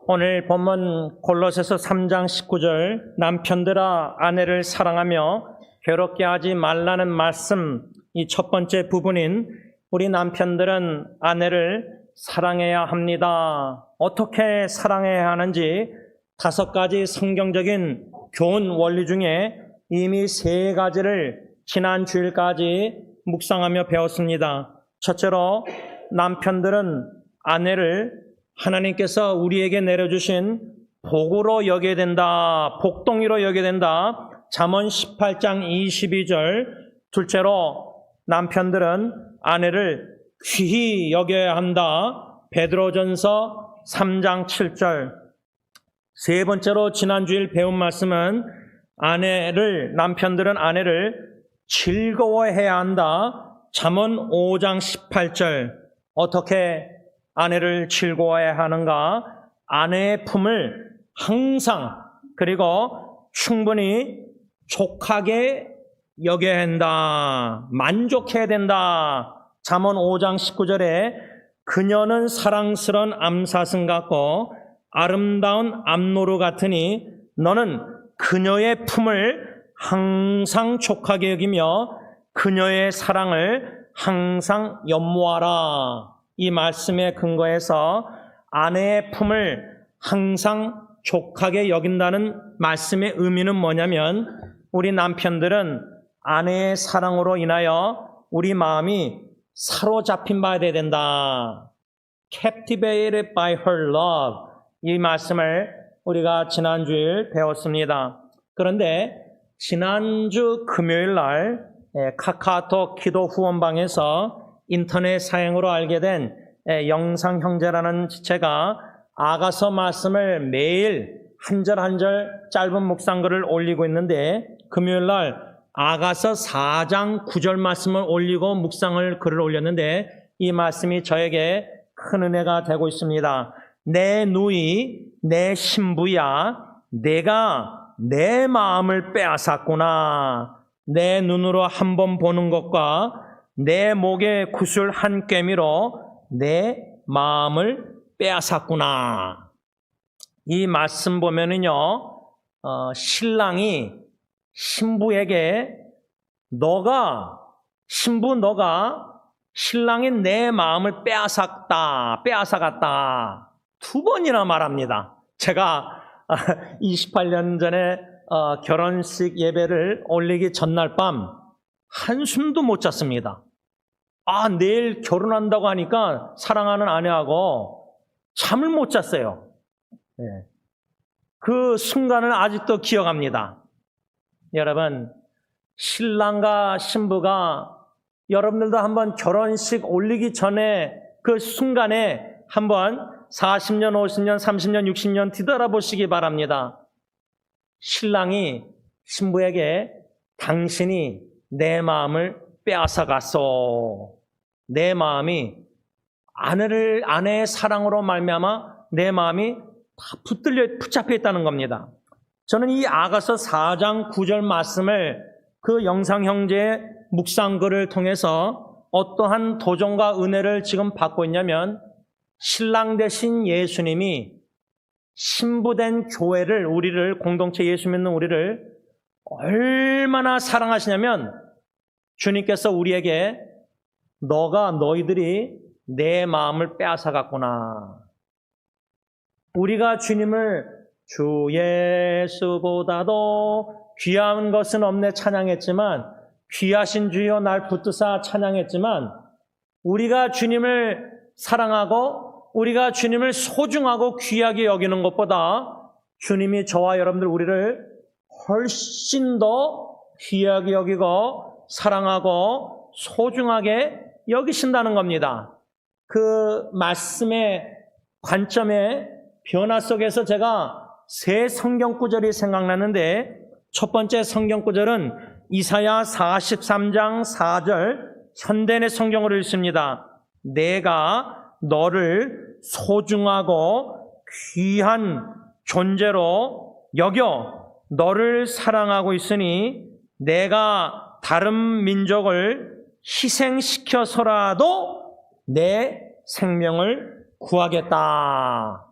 오늘 본문 골로새서 3장 19절 남편들아 아내를 사랑하며 괴롭게 하지 말라는 말씀, 이 첫 번째 부분인 우리 남편들은 아내를 사랑해야 합니다. 어떻게 사랑해야 하는지 5가지 성경적인 교훈 원리 중에 이미 3가지를 지난 주일까지 묵상하며 배웠습니다. 첫째로 남편들은 아내를 하나님께서 우리에게 내려주신 복으로 여겨야 된다. 복덩이로 여겨야 된다. 잠언 18장 22절. 둘째로 남편들은 아내를 귀히 여겨야 한다. 베드로전서 3장 7절. 세 번째로 지난주일 배운 말씀은 남편들은 아내를 즐거워해야 한다. 잠언 5장 18절. 어떻게 아내를 즐거워해야 하는가? 아내의 품을 항상 그리고 충분히 족하게 여겨야 한다. 만족해야 된다. 잠언 5장 19절에 그녀는 사랑스러운 암사슴 같고 아름다운 암노루 같으니 너는 그녀의 품을 항상 족하게 여기며 그녀의 사랑을 항상 연모하라. 이 말씀에 근거해서 아내의 품을 항상 족하게 여긴다는 말씀의 의미는 뭐냐면 우리 남편들은 아내의 사랑으로 인하여 우리 마음이 사로잡힌 바 되어야 된다. Captivated by her love. 이 말씀을 우리가 지난주일 배웠습니다. 그런데 지난주 금요일 날 카카오톡 기도 후원방에서 인터넷 사용으로 알게 된 영상 형제라는 지체가 아가서 말씀을 매일 한 절 한 절 짧은 묵상글을 올리고 있는데 금요일 날 아가서 4장 9절 말씀을 올리고 묵상을 글을 올렸는데 이 말씀이 저에게 큰 은혜가 되고 있습니다. 내 누이, 내 신부야, 내가 내 마음을 빼앗았구나. 내 눈으로 한 번 보는 것과 내 목에 구슬 한 꿰미로 내 마음을 빼앗았구나. 이 말씀 보면은요, 신랑이 신부에게 신부 너가 신랑이 내 마음을 빼앗아갔다. 2번이나 말합니다. 제가 28년 전에 결혼식 예배를 올리기 전날 밤 한숨도 못 잤습니다. 내일 결혼한다고 하니까 사랑하는 아내하고 잠을 못 잤어요. 그 순간을 아직도 기억합니다. 여러분, 신랑과 신부가 여러분들도 한번 결혼식 올리기 전에 그 순간에 한번 40년, 50년, 30년, 60년 뒤돌아보시기 바랍니다. 신랑이 신부에게 당신이 내 마음을 빼앗아갔소. 내 마음이 아내의 사랑으로 말미암아 내 마음이 다 붙잡혀 있다는 겁니다. 저는 이 아가서 4장 9절 말씀을 그 영상 형제의 묵상글을 통해서 어떠한 도전과 은혜를 지금 받고 있냐면 신랑 되신 예수님이 신부된 교회를, 우리를, 공동체 예수 믿는 우리를 얼마나 사랑하시냐면 주님께서 우리에게 너희들이 내 마음을 빼앗아갔구나. 우리가 주님을 주 예수보다도 귀한 것은 없네 찬양했지만, 귀하신 주여 날 붙드사 찬양했지만, 우리가 주님을 사랑하고 우리가 주님을 소중하고 귀하게 여기는 것보다 주님이 저와 여러분들 우리를 훨씬 더 귀하게 여기고 사랑하고 소중하게 여기신다는 겁니다. 그 말씀의 관점의 변화 속에서 제가 3 성경구절이 생각나는데 첫 번째 성경구절은 이사야 43장 4절 현대의 성경으로 읽습니다. 내가 너를 소중하고 귀한 존재로 여겨 너를 사랑하고 있으니 내가 다른 민족을 희생시켜서라도 내 생명을 구하겠다.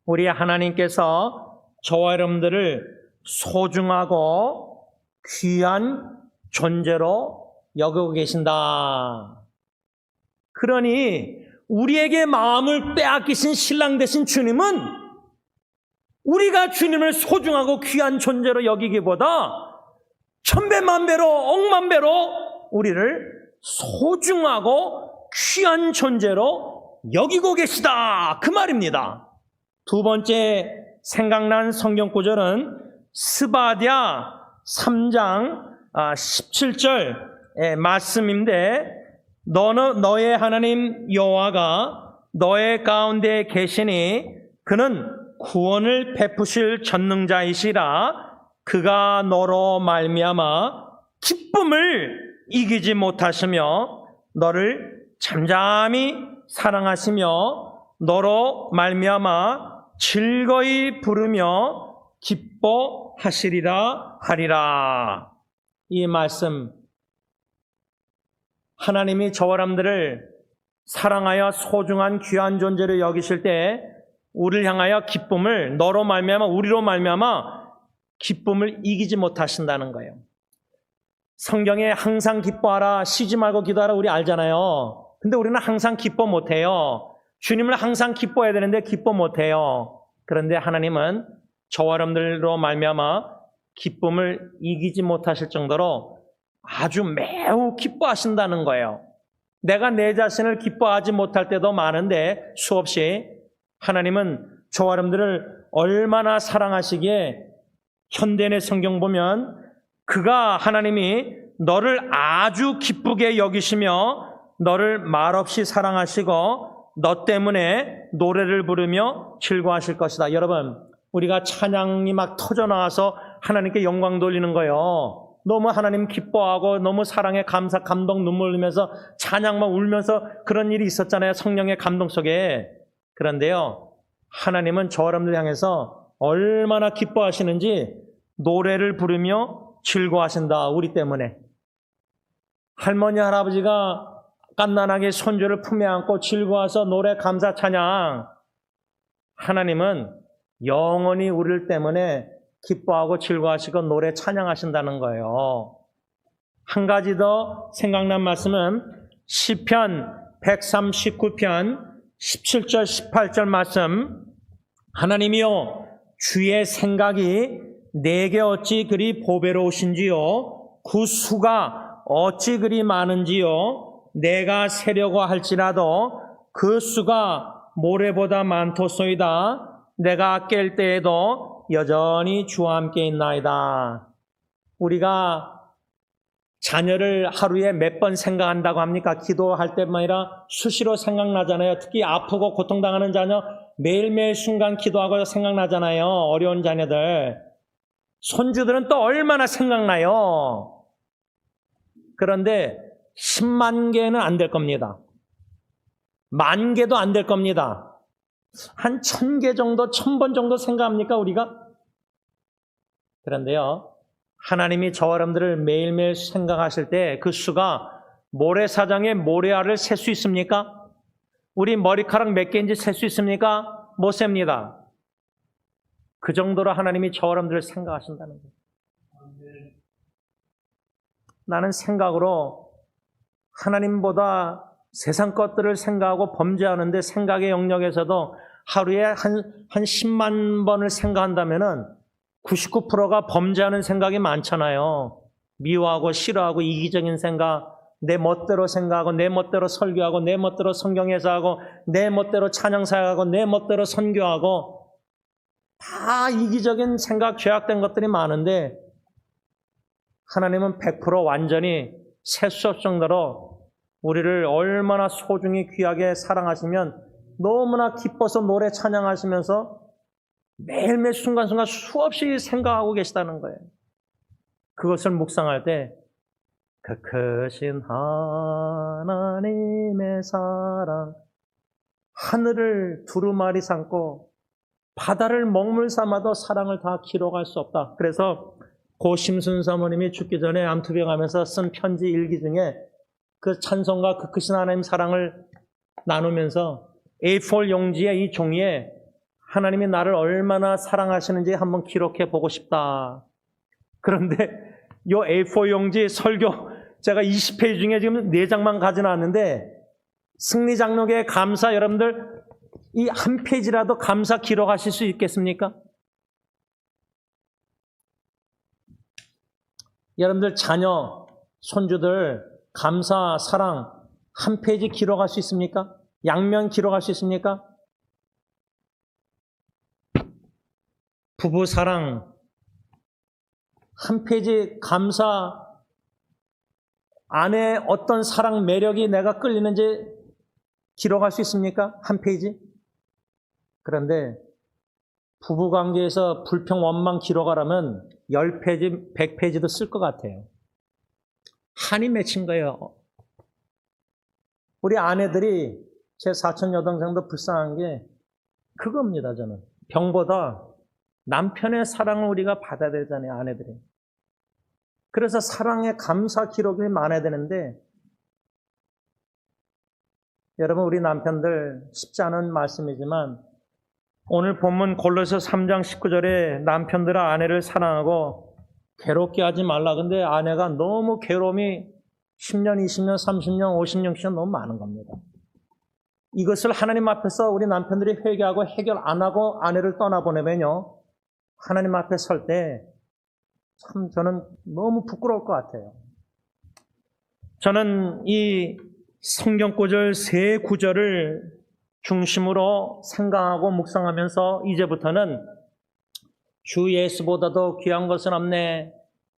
우리 하나님께서 저와 여러분들을 소중하고 귀한 존재로 여기고 계신다. 그러니 우리에게 마음을 빼앗기신 신랑 되신 주님은 우리가 주님을 소중하고 귀한 존재로 여기기보다 천배만배로 억만배로 우리를 소중하고 귀한 존재로 여기고 계시다. 그 말입니다. 두 번째 생각난 성경 구절은 스바랴 3장 17절의 말씀인데 너의 하나님 여호와가 너의 가운데 계시니 그는 구원을 베푸실 전능자이시라. 그가 너로 말미암아 기쁨을 이기지 못하시며 너를 잠잠히 사랑하시며 너로 말미암아 즐거이 부르며 기뻐하시리라 하리라. 이 말씀, 하나님이 저와 여러분들을 사랑하여 소중한 귀한 존재로 여기실 때 우리를 향하여 기쁨을, 너로 말미암아 우리로 말미암아 기쁨을 이기지 못하신다는 거예요. 성경에 항상 기뻐하라, 쉬지 말고 기도하라 우리 알잖아요. 근데 우리는 항상 기뻐 못해요. 주님을 항상 기뻐해야 되는데 기뻐 못해요. 그런데 하나님은 저와 여러분들로 말미암아 기쁨을 이기지 못하실 정도로 아주 매우 기뻐하신다는 거예요. 내가 내 자신을 기뻐하지 못할 때도 많은데 수없이 하나님은 저와 여러분들을 얼마나 사랑하시기에 현대의 성경 보면 그가 하나님이 너를 아주 기쁘게 여기시며 너를 말없이 사랑하시고 너 때문에 노래를 부르며 즐거워하실 것이다. 여러분, 우리가 찬양이 막 터져나와서 하나님께 영광 돌리는 거예요. 너무 하나님 기뻐하고 너무 사랑에 감사, 감동, 눈물 흘리면서 찬양 막 울면서 그런 일이 있었잖아요. 성령의 감동 속에. 그런데요, 하나님은 저 여러분들 향해서 얼마나 기뻐하시는지 노래를 부르며 즐거워하신다. 우리 때문에. 할머니, 할아버지가 갓난아기 손주를 품에 안고 즐거워서 노래, 감사, 찬양. 하나님은 영원히 우리를 때문에 기뻐하고 즐거워하시고 노래, 찬양하신다는 거예요. 한 가지 더 생각난 말씀은 시편 139편 17절, 18절 말씀. 하나님이여, 주의 생각이 내게 어찌 그리 보배로우신지요, 그 수가 어찌 그리 많은지요. 내가 세려고 할지라도 그 수가 모래보다 많도소이다. 내가 깰 때에도 여전히 주와 함께 있나이다. 우리가 자녀를 하루에 몇 번 생각한다고 합니까? 기도할 때만 아니라 수시로 생각나잖아요. 특히 아프고 고통당하는 자녀 매일매일 순간 기도하고 생각나잖아요. 어려운 자녀들. 손주들은 또 얼마나 생각나요. 그런데 10만 개는 안 될 겁니다. 10,000개도 안 될 겁니다. 한 1,000개 정도, 1,000번 정도 생각합니까, 우리가? 그런데요, 하나님이 저와 여러분들을 매일매일 생각하실 때 그 수가 모래사장의 모래알을 셀 수 있습니까? 우리 머리카락 몇 개인지 셀 수 있습니까? 못 셉니다. 그 정도로 하나님이 저와 여러분들을 생각하신다는 거예요. 나는 생각으로 하나님보다 세상 것들을 생각하고 범죄하는데 생각의 영역에서도 하루에 한 10만 번을 생각한다면은 99%가 범죄하는 생각이 많잖아요. 미워하고 싫어하고 이기적인 생각, 내 멋대로 생각하고 내 멋대로 설교하고 내 멋대로 성경 해석하고 내 멋대로 찬양 사역하고 내 멋대로 선교하고 다 이기적인 생각, 죄악된 것들이 많은데 하나님은 100% 완전히 셀 수 없을 정도로 우리를 얼마나 소중히 귀하게 사랑하시면 너무나 기뻐서 노래 찬양하시면서 매일매일 순간순간 수없이 생각하고 계시다는 거예요. 그것을 묵상할 때 그 크신 하나님의 사랑, 하늘을 두루마리 삼고 바다를 먹물 삼아도 사랑을 다 기록할 수 없다. 그래서 고 심순 사모님이 죽기 전에 암투병하면서 쓴 편지 일기 중에 그 찬송과 그 크신 하나님 사랑을 나누면서 A4 용지에 이 종이에 하나님이 나를 얼마나 사랑하시는지 한번 기록해 보고 싶다. 그런데 요 A4 용지 설교 제가 20페이지 중에 지금 4장만 가져놨는데 승리장로교회 감사 여러분들 이 한 페이지라도 감사 기록하실 수 있겠습니까? 여러분들 자녀, 손주들 감사, 사랑 한 페이지 기록할 수 있습니까? 양면 기록할 수 있습니까? 부부 사랑 한 페이지 감사, 아내의 어떤 사랑 매력이 내가 끌리는지 기록할 수 있습니까? 한 페이지? 그런데 부부관계에서 불평 원망 기록하라면 10페이지, 100페이지도 쓸 것 같아요. 한이 맺힌 거예요. 우리 아내들이 제 사촌 여동생도 불쌍한 게 그겁니다. 저는 병보다 남편의 사랑을 우리가 받아야 되잖아요. 아내들이. 그래서 사랑의 감사 기록이 많아야 되는데 여러분 우리 남편들 쉽지 않은 말씀이지만 오늘 본문 골로새 3장 19절에 남편들아 아내를 사랑하고 괴롭게 하지 말라. 근데 아내가 너무 괴로움이 10년, 20년, 30년, 50년, 60년 너무 많은 겁니다. 이것을 하나님 앞에서 우리 남편들이 회개하고 해결 안 하고 아내를 떠나보내면요. 하나님 앞에 설 때 참 저는 너무 부끄러울 것 같아요. 저는 이 성경 구절 세 구절을 중심으로 생각하고 묵상하면서 이제부터는 주 예수보다도 귀한 것은 없네.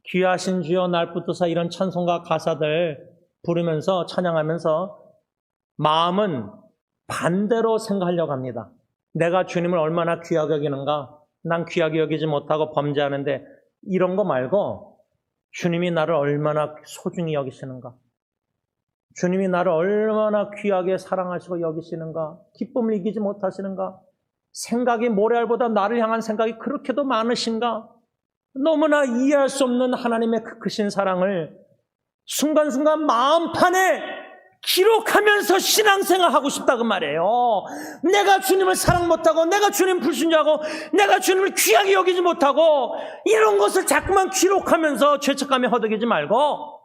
귀하신 주여 날 붙드사 이런 찬송가 가사들 부르면서 찬양하면서 마음은 반대로 생각하려고 합니다. 내가 주님을 얼마나 귀하게 여기는가? 난 귀하게 여기지 못하고 범죄하는데 이런 거 말고 주님이 나를 얼마나 소중히 여기시는가? 주님이 나를 얼마나 귀하게 사랑하시고 여기시는가? 기쁨을 이기지 못하시는가? 생각이 모래알보다 나를 향한 생각이 그렇게도 많으신가? 너무나 이해할 수 없는 하나님의 그 크신 사랑을 순간순간 마음판에 기록하면서 신앙생활하고 싶다 그 말이에요. 내가 주님을 사랑 못하고 내가 주님 불순종하고 내가 주님을 귀하게 여기지 못하고 이런 것을 자꾸만 기록하면서 죄책감에 허덕이지 말고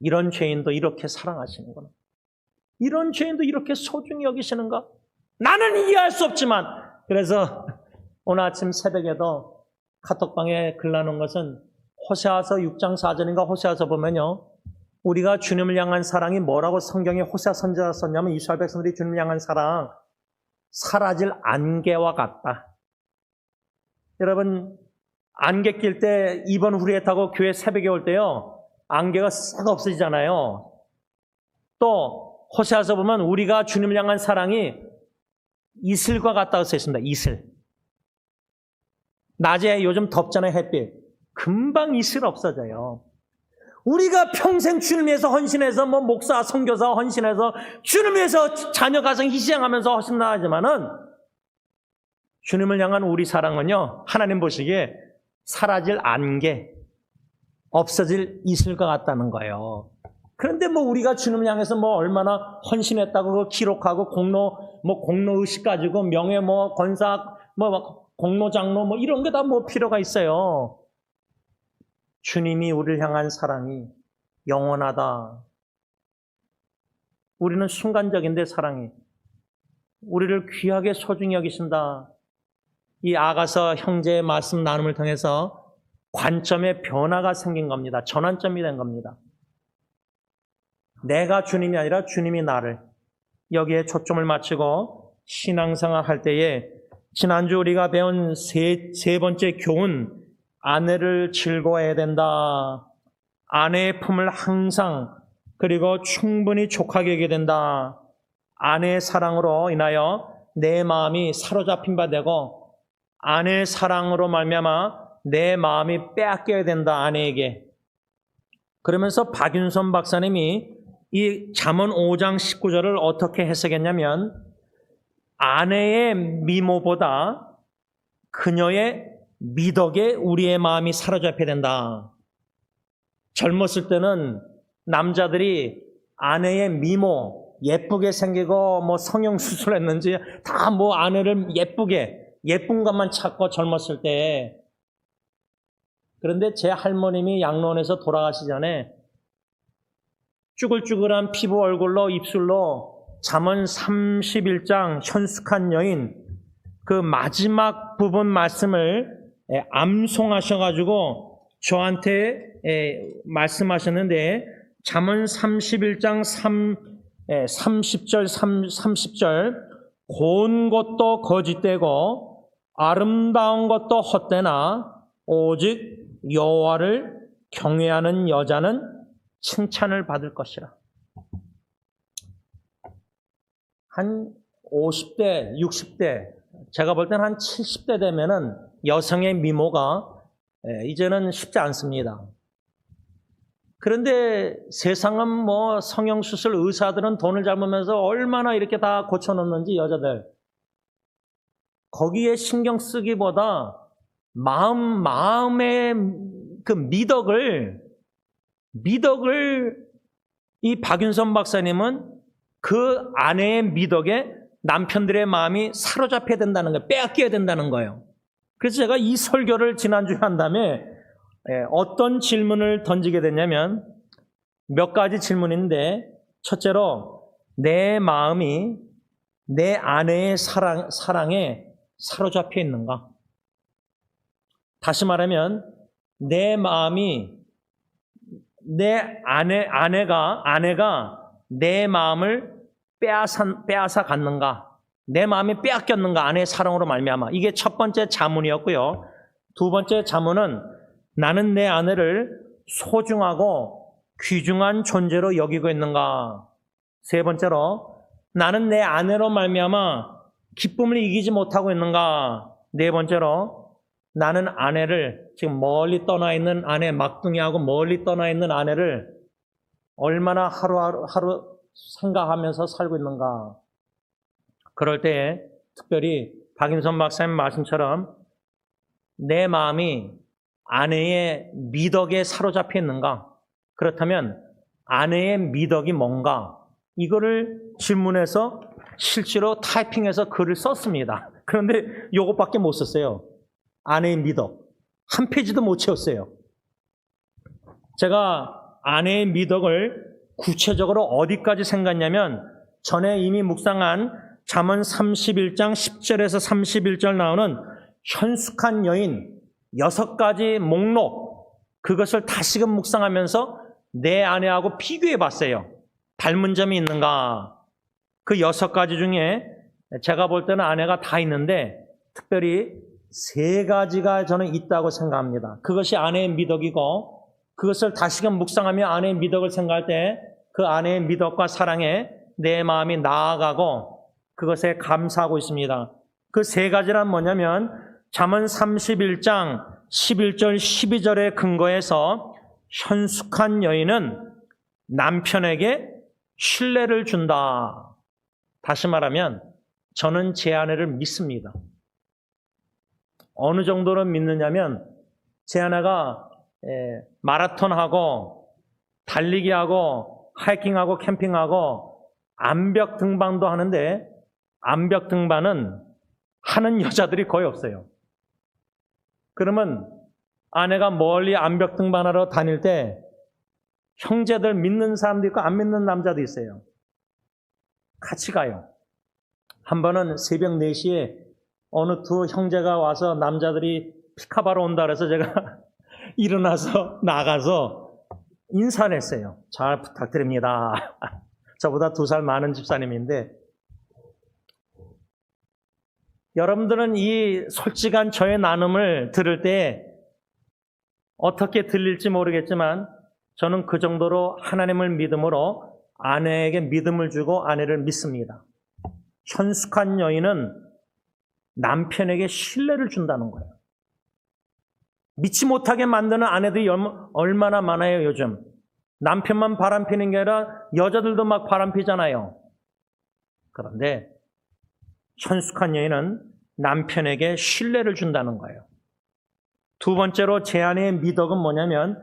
이런 죄인도 이렇게 사랑하시는구나. 이런 죄인도 이렇게 소중히 여기시는가? 나는 이해할 수 없지만 그래서 오늘 아침 새벽에도 카톡방에 글 나눈 것은 호세아서 6장 4절인가 호세아서 보면요. 우리가 주님을 향한 사랑이 뭐라고 성경에 호세아 선지자가 썼냐면 이스라엘 백성들이 주님을 향한 사랑 사라질 안개와 같다. 여러분 안개 낄 때 2번 후리에 타고 교회 새벽에 올 때요. 안개가 싹 없어지잖아요. 또 호세아서 보면 우리가 주님을 향한 사랑이 이슬과 같다고 써 있습니다. 이슬. 낮에 요즘 덥잖아요. 햇빛. 금방 이슬 없어져요. 우리가 평생 주님 위해서 헌신해서 목사, 선교사 헌신해서 주님 위해서 자녀 가정 희생하면서 헌신하지만은 주님을 향한 우리 사랑은요. 하나님 보시기에 사라질 안개, 없어질 이슬과 같다는 거예요. 그런데 우리가 주님을 향해서 얼마나 헌신했다고 그거 기록하고 공로 의식 가지고 명예 권사 공로 장로 이런 게 다 필요가 있어요. 주님이 우리를 향한 사랑이 영원하다. 우리는 순간적인데 사랑이 우리를 귀하게 소중히 여기신다. 이 아가서 형제의 말씀 나눔을 통해서 관점의 변화가 생긴 겁니다. 전환점이 된 겁니다. 내가 주님이 아니라 주님이 나를 여기에 초점을 맞추고 신앙생활 할 때에 지난주 우리가 배운 세 번째 교훈 아내를 즐거워해야 된다. 아내의 품을 항상 그리고 충분히 족하게 여겨야 된다. 아내의 사랑으로 인하여 내 마음이 사로잡힌 바 되고 아내의 사랑으로 말미암아 내 마음이 빼앗겨야 된다. 아내에게. 그러면서 박윤선 박사님이 이 잠언 5장 19절을 어떻게 해석했냐면 아내의 미모보다 그녀의 미덕에 우리의 마음이 사로잡혀야 된다. 젊었을 때는 남자들이 아내의 미모, 예쁘게 생기고 뭐 성형수술했는지 다 뭐 아내를 예쁜 것만 찾고 젊었을 때. 그런데 제 할머님이 양로원에서 돌아가시 전에 쭈글쭈글한 피부 얼굴로 입술로 잠언 31장 현숙한 여인 그 마지막 부분 말씀을 암송하셔가지고 저한테 말씀하셨는데 잠언 31장 30절 30절 고운 것도 거짓되고 아름다운 것도 헛되나 오직 여호와를 경외하는 여자는 칭찬을 받을 것이라. 한 50대, 60대, 제가 볼 때는 한 70대 되면은 여성의 미모가 이제는 쉽지 않습니다. 그런데 세상은 뭐 성형수술 의사들은 돈을 잡으면서 얼마나 이렇게 다 고쳐놓는지 여자들. 거기에 신경 쓰기보다 마음의 그 미덕을 이 박윤선 박사님은 그 아내의 미덕에 남편들의 마음이 사로잡혀야 된다는 거예요. 빼앗겨야 된다는 거예요. 그래서 제가 이 설교를 지난주에 한 다음에 어떤 질문을 던지게 됐냐면 몇 가지 질문인데 첫째로 내 마음이 내 아내의 사랑에 사로잡혀 있는가? 다시 말하면 내 마음이 내 아내가 내 마음을 빼앗아 갔는가? 내 마음이 빼앗겼는가? 아내의 사랑으로 말미암아. 이게 첫 번째 자문이었고요. 두 번째 자문은 나는 내 아내를 소중하고 귀중한 존재로 여기고 있는가? 세 번째로 나는 내 아내로 말미암아 기쁨을 이기지 못하고 있는가? 네 번째로 나는 아내를 지금 멀리 떠나 있는 아내 막둥이하고 멀리 떠나 있는 아내를 얼마나 하루 생각하면서 살고 있는가? 그럴 때 특별히 박인선 박사님 말씀처럼 내 마음이 아내의 미덕에 사로잡혀 있는가? 그렇다면 아내의 미덕이 뭔가? 이거를 질문해서 실제로 타이핑해서 글을 썼습니다. 그런데 이것밖에 못 썼어요. 아내의 미덕. 한 페이지도 못 채웠어요. 제가 아내의 미덕을 구체적으로 어디까지 생각했냐면 전에 이미 묵상한 잠언 31장 10절에서 31절 나오는 현숙한 여인 6가지 목록, 그것을 다시금 묵상하면서 내 아내하고 비교해 봤어요. 닮은 점이 있는가? 그 6가지 중에 제가 볼 때는 아내가 다 있는데 특별히 3가지가 저는 있다고 생각합니다. 그것이 아내의 미덕이고 그것을 다시금 묵상하며 아내의 미덕을 생각할 때 그 아내의 미덕과 사랑에 내 마음이 나아가고 그것에 감사하고 있습니다. 그 3가지란 뭐냐면 잠언 31장 11절 12절의 근거에서 현숙한 여인은 남편에게 신뢰를 준다. 다시 말하면 저는 제 아내를 믿습니다. 어느 정도로 믿느냐면 제 아내가 마라톤하고 달리기하고 하이킹하고 캠핑하고 암벽 등반도 하는데 암벽 등반은 하는 여자들이 거의 없어요. 그러면 아내가 멀리 암벽 등반하러 다닐 때 형제들 믿는 사람도 있고 안 믿는 남자도 있어요. 같이 가요. 한 번은 새벽 4시에 어느 두 형제가 와서 남자들이 피카바로 온다 그래서 제가 일어나서 나가서 인사를 했어요. 잘 부탁드립니다. 저보다 2살 많은 집사님인데 여러분들은 이 솔직한 저의 나눔을 들을 때 어떻게 들릴지 모르겠지만 저는 그 정도로 하나님을 믿음으로 아내에게 믿음을 주고 아내를 믿습니다. 현숙한 여인은 남편에게 신뢰를 준다는 거예요. 믿지 못하게 만드는 아내들이 얼마나 많아요, 요즘. 남편만 바람피는 게 아니라 여자들도 막 바람피잖아요. 그런데 현숙한 여인은 남편에게 신뢰를 준다는 거예요. 두 번째로 제 아내의 미덕은 뭐냐면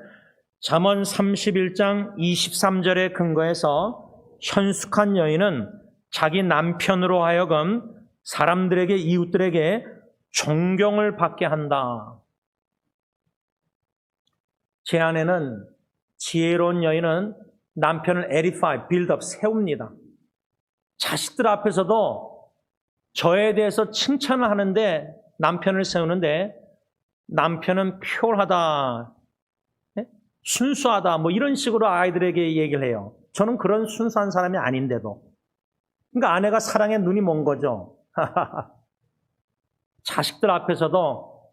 잠언 31장 23절에 근거해서 현숙한 여인은 자기 남편으로 하여금 사람들에게, 이웃들에게 존경을 받게 한다. 제 아내는, 지혜로운 여인은 남편을 edify, build up, 세웁니다. 자식들 앞에서도 저에 대해서 칭찬을 하는데, 남편을 세우는데, 남편은 퓨어하다, 순수하다, 뭐 이런 식으로 아이들에게 얘기를 해요. 저는 그런 순수한 사람이 아닌데도. 그러니까 아내가 사랑에 눈이 먼 거죠. 자식들 앞에서도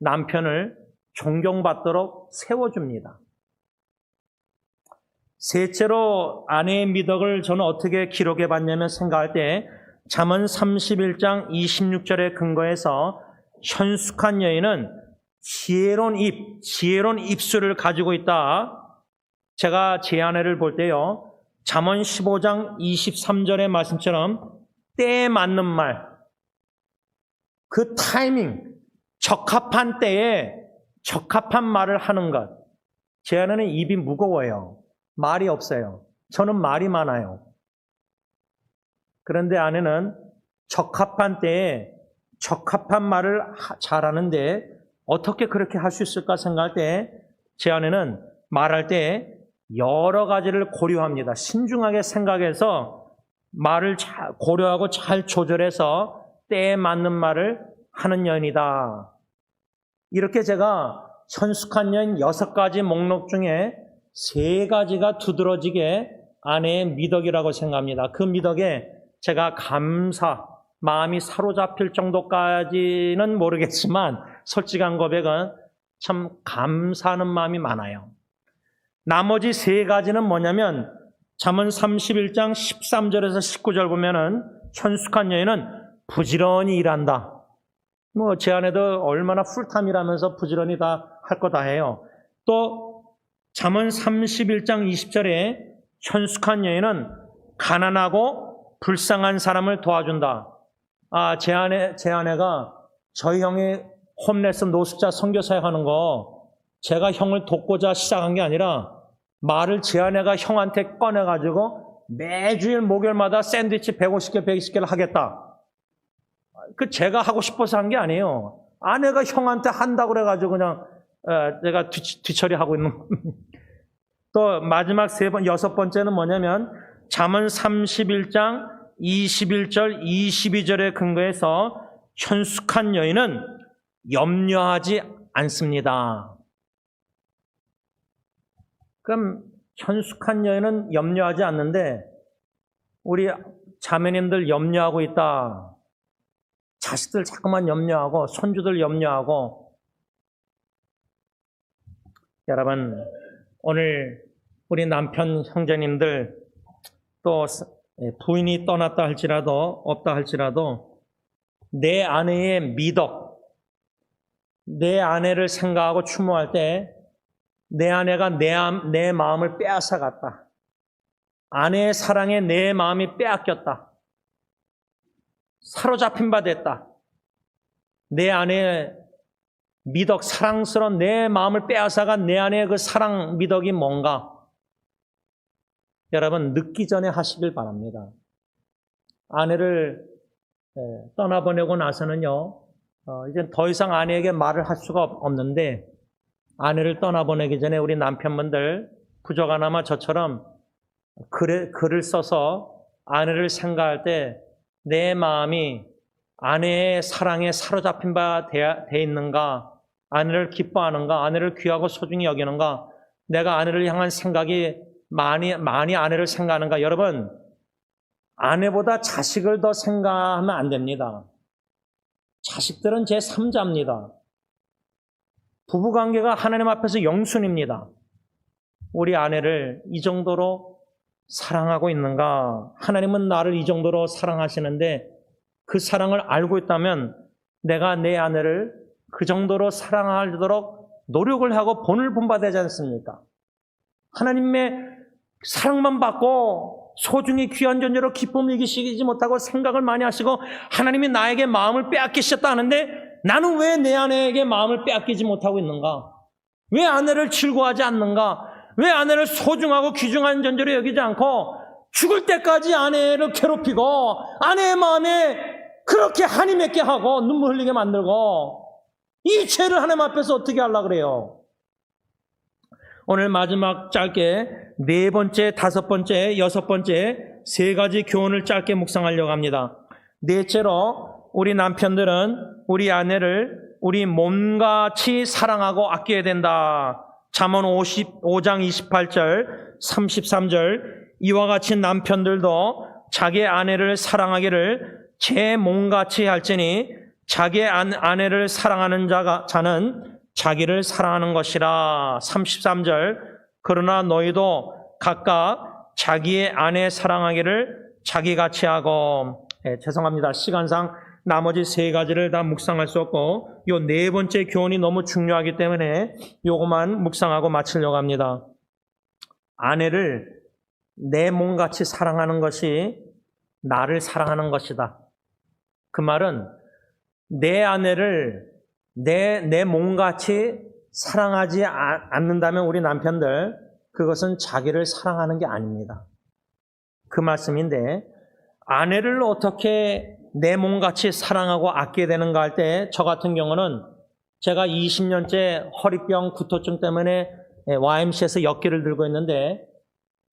남편을 존경받도록 세워줍니다. 셋째로 아내의 미덕을 저는 어떻게 기록해 봤냐면, 생각할 때 잠언 31장 26절에 근거해서 현숙한 여인은 지혜로운 입술을 가지고 있다. 제가 제 아내를 볼 때요, 잠언 15장 23절의 말씀처럼 때에 맞는 말, 그 타이밍, 적합한 때에 적합한 말을 하는 것. 제 아내는 입이 무거워요. 말이 없어요. 저는 말이 많아요. 그런데 아내는 적합한 때에 적합한 말을 잘하는데, 어떻게 그렇게 할 수 있을까 생각할 때 제 아내는 말할 때 여러 가지를 고려합니다. 신중하게 생각해서 말을 잘 고려하고 잘 조절해서 때에 맞는 말을 하는 여인이다. 이렇게 제가 현숙한 여인 6가지 목록 중에 3가지가 두드러지게 아내의 미덕이라고 생각합니다. 그 미덕에 제가 마음이 사로잡힐 정도까지는 모르겠지만 솔직한 고백은 참 감사하는 마음이 많아요. 나머지 3가지는 뭐냐면, 잠언 31장 13절에서 19절 보면은 현숙한 여인은 부지런히 일한다. 뭐 제 아내도 얼마나 풀타임이라면서 부지런히 다 할 거 다 해요. 또 잠언 31장 20절에 현숙한 여인은 가난하고 불쌍한 사람을 도와준다. 제 아내가 저희 형이 홈레스 노숙자 선교사역 하는 거 제가 형을 돕고자 시작한 게 아니라, 말을 제 아내가 형한테 꺼내가지고 매주일 목요일마다 샌드위치 150개, 120개를 하겠다. 그 제가 하고 싶어서 한 게 아니에요. 아내가 형한테 한다고 그래가지고 그냥 내가 뒤처리하고 있는. 또 마지막 6번째는 뭐냐면, 잠언 31장 21절, 22절에 근거해서 현숙한 여인은 염려하지 않습니다. 그럼 현숙한 여인은 염려하지 않는데, 우리 자매님들 염려하고 있다. 자식들 자꾸만 염려하고, 손주들 염려하고. 여러분, 오늘 우리 남편 형제님들, 또 부인이 떠났다 할지라도 없다 할지라도 내 아내의 미덕, 내 아내를 생각하고 추모할 때 내 아내가 내 마음을 빼앗아갔다. 아내의 사랑에 내 마음이 빼앗겼다. 사로잡힌 바 됐다. 내 아내의 미덕, 사랑스러운 내 마음을 빼앗아간 내 아내의 그 사랑 미덕이 뭔가? 여러분, 늦기 전에 하시길 바랍니다. 아내를 떠나보내고 나서는요, 이제 더 이상 아내에게 말을 할 수가 없는데, 아내를 떠나보내기 전에 우리 남편분들 부족하나마 저처럼 글을 써서 아내를 생각할 때 내 마음이 아내의 사랑에 사로잡힌 바 돼 있는가, 아내를 기뻐하는가, 아내를 귀하고 소중히 여기는가, 내가 아내를 향한 생각이 많이 아내를 생각하는가. 여러분, 아내보다 자식을 더 생각하면 안 됩니다. 자식들은 제 3자입니다. 부부관계가 하나님 앞에서 영순입니다. 우리 아내를 이 정도로 사랑하고 있는가? 하나님은 나를 이 정도로 사랑하시는데, 그 사랑을 알고 있다면 내가 내 아내를 그 정도로 사랑하도록 노력을 하고 본을 본받아야 되지 않습니까? 하나님의 사랑만 받고 소중히 귀한 존재로 기쁨을 이기시지 못하고 생각을 많이 하시고 하나님이 나에게 마음을 빼앗기셨다 하는데, 나는 왜 내 아내에게 마음을 빼앗기지 못하고 있는가? 왜 아내를 즐거워하지 않는가? 왜 아내를 소중하고 귀중한 존재로 여기지 않고 죽을 때까지 아내를 괴롭히고 아내의 마음에 그렇게 한이 맺게 하고 눈물 흘리게 만들고 이 죄를 하나님 앞에서 어떻게 하려고 그래요? 오늘 마지막 짧게 4번째, 5번째, 6번째 3가지 교훈을 짧게 묵상하려고 합니다. 넷째로 우리 남편들은 우리 아내를 우리 몸같이 사랑하고 아껴야 된다. 잠언 55장 28절 33절 이와 같이 남편들도 자기 아내를 사랑하기를 제 몸같이 할지니 자기 아내를 사랑하는 자는 자기를 사랑하는 것이라. 33절 그러나 너희도 각각 자기의 아내 사랑하기를 자기같이 하고. 죄송합니다. 시간상 나머지 3가지를 다 묵상할 수 없고 요 4번째 교훈이 너무 중요하기 때문에 요것만 묵상하고 마치려고 합니다. 아내를 내 몸같이 사랑하는 것이 나를 사랑하는 것이다. 그 말은 내 아내를 내 몸같이 사랑하지 않는다면 우리 남편들 그것은 자기를 사랑하는 게 아닙니다. 그 말씀인데 아내를 어떻게 내 몸같이 사랑하고 아껴야 되는가 할 때 저 같은 경우는 제가 20년째 허리병 구토증 때문에 YMCA에서 역기를 들고 있는데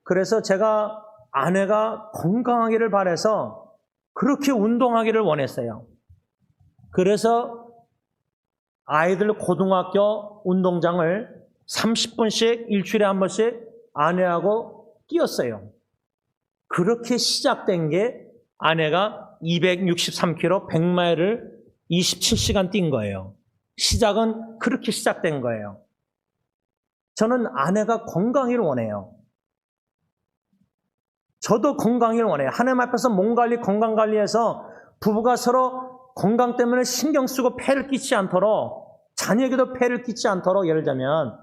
그래서 제가 아내가 건강하기를 바라서 그렇게 운동하기를 원했어요. 그래서 아이들 고등학교 운동장을 30분씩 일주일에 한 번씩 아내하고 뛰었어요. 그렇게 시작된 게 아내가 263km 100마일을 27시간 뛴 거예요. 시작은 그렇게 시작된 거예요. 저는 아내가 건강하기를 원해요. 저도 건강하기를 원해요. 하나님 앞에서 몸 관리, 건강 관리해서 부부가 서로 건강 때문에 신경 쓰고 폐를 끼치지 않도록 자녀에게도 폐를 끼치지 않도록 예를 들자면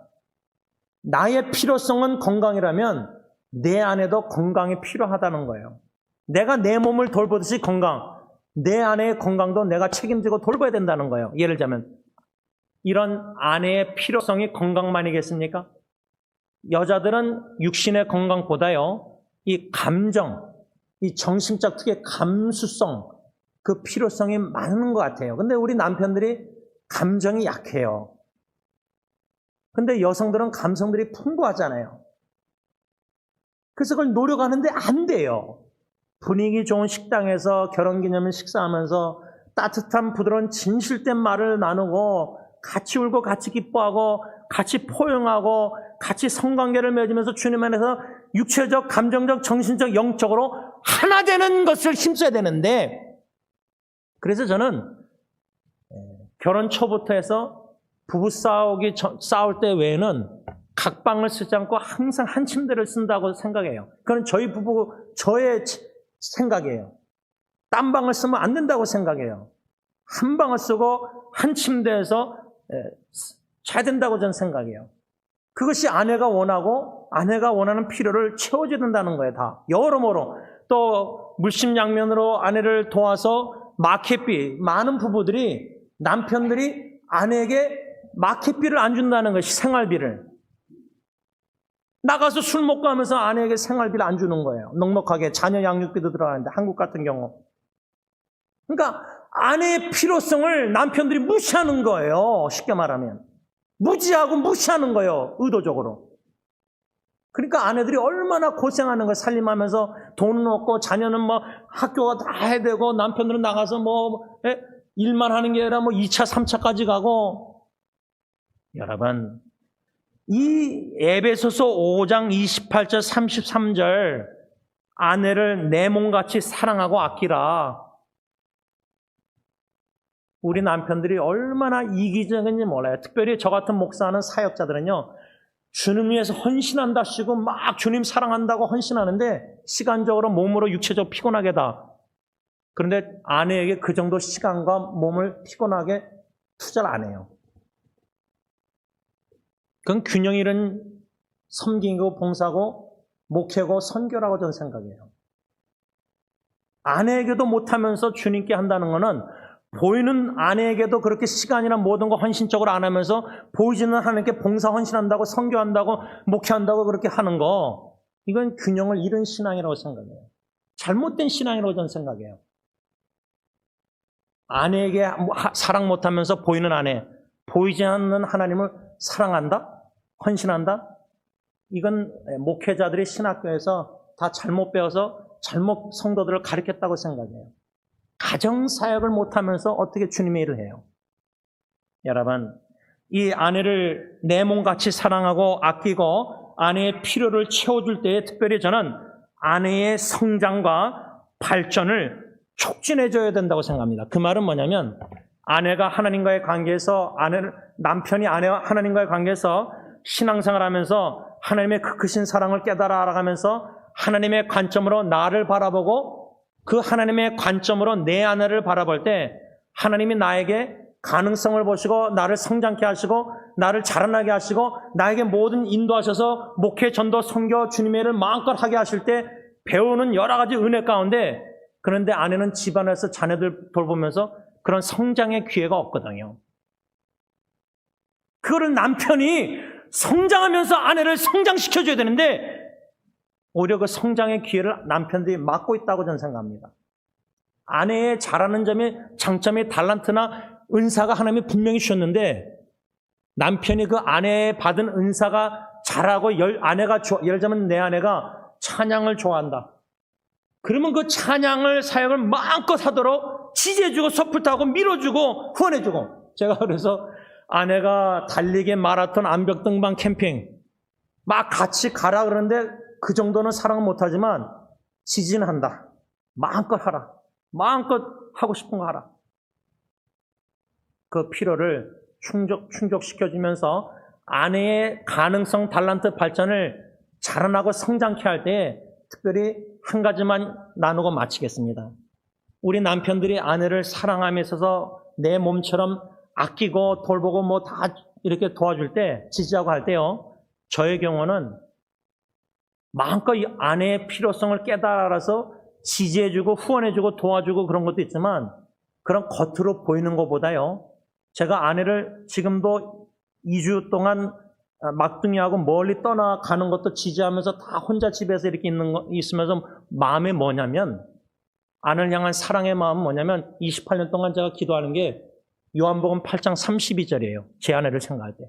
나의 필요성은 건강이라면 내 아내도 건강이 필요하다는 거예요. 내가 내 몸을 돌보듯이 내 아내의 건강도 내가 책임지고 돌봐야 된다는 거예요. 예를 들자면 이런 아내의 필요성이 건강만이겠습니까? 여자들은 육신의 건강보다요 이 감정, 이 정신적 특유의 감수성 그 필요성이 많은 것 같아요. 근데 우리 남편들이 감정이 약해요. 근데 여성들은 감성들이 풍부하잖아요. 그래서 그걸 노력하는데 안 돼요. 분위기 좋은 식당에서 결혼기념일 식사하면서 따뜻한 부드러운 진실된 말을 나누고 같이 울고 같이 기뻐하고 같이 포용하고 같이 성관계를 맺으면서 주님 안에서 육체적, 감정적, 정신적, 영적으로 하나 되는 것을 힘써야 되는데 그래서 저는 결혼 초부터 해서 부부 싸울 때 외에는 각방을 쓰지 않고 항상 한 침대를 쓴다고 생각해요. 그건 저희 부부, 저의 생각이에요. 딴 방을 쓰면 안 된다고 생각해요. 한 방을 쓰고 한 침대에서 자야 된다고 저는 생각해요. 그것이 아내가 원하고 아내가 원하는 필요를 채워줘야 된다는 거예요. 다 여러모로 또 물심양면으로 아내를 도와서 마켓비 많은 부부들이 남편들이 아내에게 마켓비를 안 준다는 것이 생활비를 나가서 술 먹고 하면서 아내에게 생활비를 안 주는 거예요. 넉넉하게 자녀 양육비도 들어가는데 한국 같은 경우 그러니까 아내의 필요성을 남편들이 무시하는 거예요. 쉽게 말하면 무지하고 무시하는 거예요. 의도적으로. 그러니까 아내들이 얼마나 고생하는 거예요. 살림하면서 돈은 없고 자녀는 뭐 학교가 다 해야 되고 남편들은 나가서 뭐 일만 하는 게 아니라 뭐 2차 3차까지 가고 여러분 이 에베소서 5장 28절 33절 아내를 내 몸같이 사랑하고 아끼라. 우리 남편들이 얼마나 이기적인지 몰라요. 특별히 저 같은 목사하는 사역자들은요. 주님 위해서 헌신한다시고 막 주님 사랑한다고 헌신하는데 시간적으로 몸으로 육체적으로 피곤하게다. 그런데 아내에게 그 정도 시간과 몸을 피곤하게 투자를 안 해요. 그건 균형 잃은 섬기고 봉사고 목회고 선교라고 저는 생각해요. 아내에게도 못하면서 주님께 한다는 것은 보이는 아내에게도 그렇게 시간이나 모든 거 헌신적으로 안 하면서 보이지는 하나님께 봉사 헌신한다고 선교한다고 목회한다고 그렇게 하는 거 이건 균형을 잃은 신앙이라고 생각해요. 잘못된 신앙이라고 저는 생각해요. 아내에게 사랑 못하면서 보이는 아내, 보이지 않는 하나님을 사랑한다? 헌신한다? 이건 목회자들이 신학교에서 다 잘못 배워서 잘못 성도들을 가르쳤다고 생각해요. 가정사역을 못하면서 어떻게 주님의 일을 해요? 여러분, 이 아내를 내 몸같이 사랑하고 아끼고 아내의 필요를 채워줄 때에 특별히 저는 아내의 성장과 발전을 촉진해줘야 된다고 생각합니다. 그 말은 뭐냐면 아내가 하나님과의 관계에서 남편이 아내와 하나님과의 관계에서 신앙생활하면서 하나님의 그 크신 사랑을 깨달아 알아가면서 하나님의 관점으로 나를 바라보고 그 하나님의 관점으로 내 아내를 바라볼 때 하나님이 나에게 가능성을 보시고 나를 성장케 하시고 나를 자라나게 하시고 나에게 모든 인도하셔서 목회, 전도, 선교, 주님의 일을 마음껏 하게 하실 때 배우는 여러 가지 은혜 가운데 그런데 아내는 집안에서 자녀들 돌보면서 그런 성장의 기회가 없거든요. 그거를 남편이 성장하면서 아내를 성장시켜줘야 되는데 오히려 그 성장의 기회를 남편들이 막고 있다고 저는 생각합니다. 아내의 잘하는 점이 장점이 달란트나 은사가 하나님이 분명히 주셨는데 남편이 그 아내의 받은 은사가 잘하고 예를 들자면 내 아내가 찬양을 좋아한다. 그러면 그 찬양을 사역을 마음껏 하도록 지지해주고 서포트하고 밀어주고 후원해주고 제가 그래서 아내가 달리기, 마라톤, 암벽 등반, 캠핑 막 같이 가라 그러는데 그 정도는 사랑은 못하지만 지지는 한다. 마음껏 하라. 마음껏 하고 싶은 거 하라. 그 필요를 충족시켜주면서 아내의 가능성, 달란트 발전을 자라나고 성장케 할 때 특별히 한 가지만 나누고 마치겠습니다. 우리 남편들이 아내를 사랑함에 있어서 내 몸처럼 아끼고 돌보고 뭐 다 이렇게 도와줄 때, 지지하고 할 때요. 저의 경우는 마음껏 이 아내의 필요성을 깨달아서 지지해주고 후원해주고 도와주고 그런 것도 있지만 그런 겉으로 보이는 것보다요. 제가 아내를 지금도 2주 동안 막둥이하고 멀리 떠나가는 것도 지지하면서 다 혼자 집에서 이렇게 있으면서 마음이 뭐냐면 아내를 향한 사랑의 마음은 뭐냐면 28년 동안 제가 기도하는 게 요한복음 8장 32절이에요. 제 아내를 생각할 때.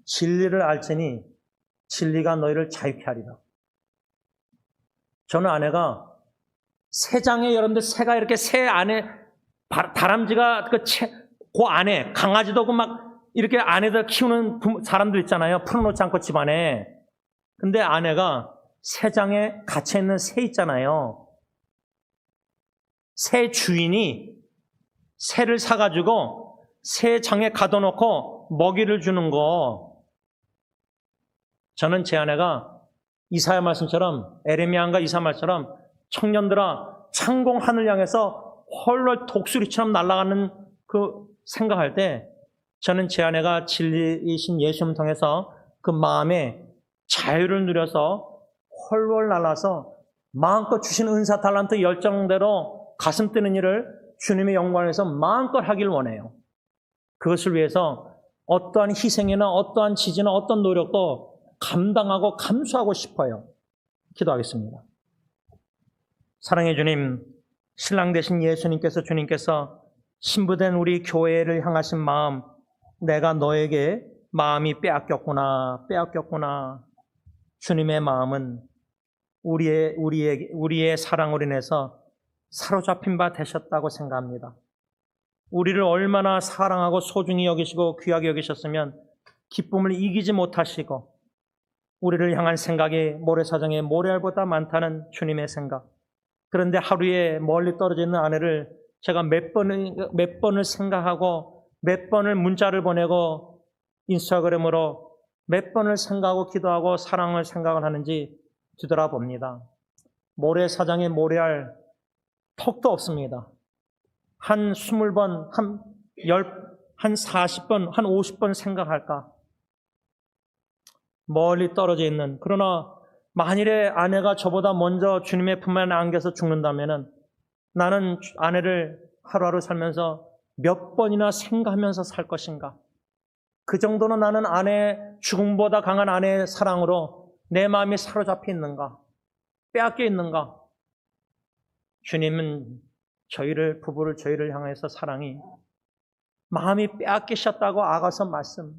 진리를 알지니 진리가 너희를 자유케 하리라. 저는 아내가 새장에 여러분들 새가 이렇게 새 안에 다람쥐가 그 안에 강아지도 그 막 이렇게 안에다 키우는 사람들 있잖아요. 풀어놓지 않고 집안에. 근데 아내가 새장에 갇혀있는 새 있잖아요. 새 주인이 새를 사가지고 새장에 가둬놓고 먹이를 주는 거. 저는 제 아내가 이사야 말씀처럼 에레미야가 이사야 말처럼 청년들아 창공 하늘 향해서 헐헐 독수리처럼 날아가는 그 생각할 때 저는 제 아내가 진리이신 예수님을 통해서 그 마음에 자유를 누려서 헐헐 날아서 마음껏 주신 은사 달란트 열정대로 가슴 뜨는 일을 주님의 영광에서 마음껏 하길 원해요. 그것을 위해서 어떠한 희생이나 어떠한 지지나 어떤 노력도 감당하고 감수하고 싶어요. 기도하겠습니다. 사랑해 주님, 신랑 되신 예수님께서 주님께서 신부된 우리 교회를 향하신 마음, 내가 너에게 마음이 빼앗겼구나. 주님의 마음은 우리의 사랑으로 인해서 사로잡힌 바 되셨다고 생각합니다. 우리를 얼마나 사랑하고 소중히 여기시고 귀하게 여기셨으면 기쁨을 이기지 못하시고 우리를 향한 생각이 모래사장에 모래알보다 많다는 주님의 생각. 그런데 하루에 멀리 떨어져 있는 아내를 제가 몇 번을 생각하고 몇 번을 문자를 보내고 인스타그램으로 몇 번을 생각하고 기도하고 사랑을 생각을 하는지 뒤돌아봅니다. 모래사장에 모래알 턱도 없습니다. 한 20번, 한 40번, 한 50번 생각할까? 멀리 떨어져 있는. 그러나 만일에 아내가 저보다 먼저 주님의 품 안에 안겨서 죽는다면 나는 아내를 하루하루 살면서 몇 번이나 생각하면서 살 것인가? 그 정도는 나는 아내의 죽음보다 강한 아내의 사랑으로 내 마음이 사로잡혀 있는가? 빼앗겨 있는가? 주님은 부부를 저희를 향해서 사랑이 마음이 빼앗기셨다고 아가서 말씀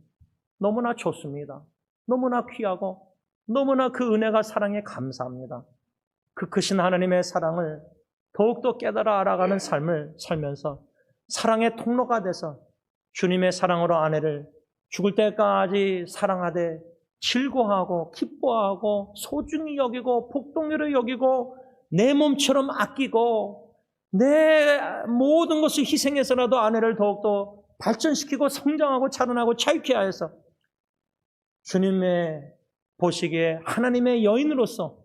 너무나 좋습니다. 너무나 귀하고 너무나 그 은혜가 사랑에 감사합니다. 그 크신 하나님의 사랑을 더욱더 깨달아 알아가는 삶을 살면서 사랑의 통로가 돼서 주님의 사랑으로 아내를 죽을 때까지 사랑하되 즐거워하고 기뻐하고 소중히 여기고 복동료로 여기고 내 몸처럼 아끼고 내 모든 것을 희생해서라도 아내를 더욱더 발전시키고 성장하고 자라나고 자유케 하여서 주님의 보시기에 하나님의 여인으로서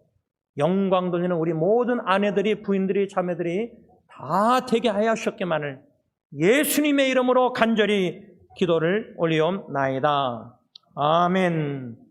영광 돌리는 우리 모든 아내들이, 부인들이, 자매들이 다 되게 하여 주셨기만을 예수님의 이름으로 간절히 기도를 올리옵나이다. 아멘.